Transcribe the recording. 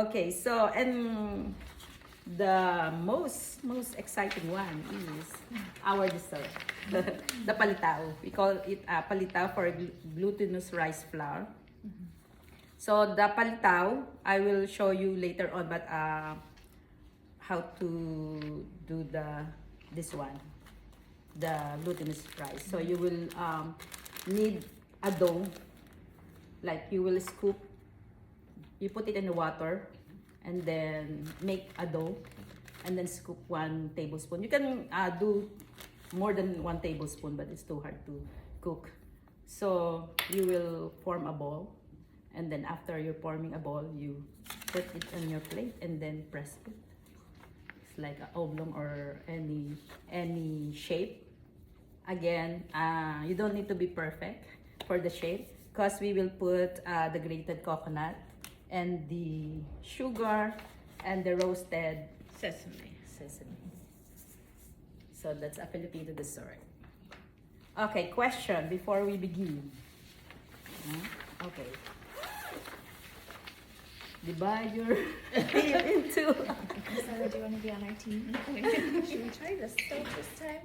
Okay, so and the most exciting one is our dessert, the palitaw. We call it palitaw for glutinous rice flour. So the palitaw, I will show you later on, but how to do this one, the glutinous rice. So you will need a dough, like you will scoop, you put it in the water, and then make a dough, and then scoop 1 tablespoon. You can do more than 1 tablespoon, but it's too hard to cook. So you will form a ball, and then after you're forming a ball, you put it on your plate and then press it. It's like an oblong or any shape. Again, you don't need to be perfect for the shape, because we will put the grated coconut and the sugar and the roasted Sesame. sesame. So that's a Filipino dessert. Okay, question before we begin. Okay. Divide your team into. Sarah, do you want to be on our team? Should we try this stove this time?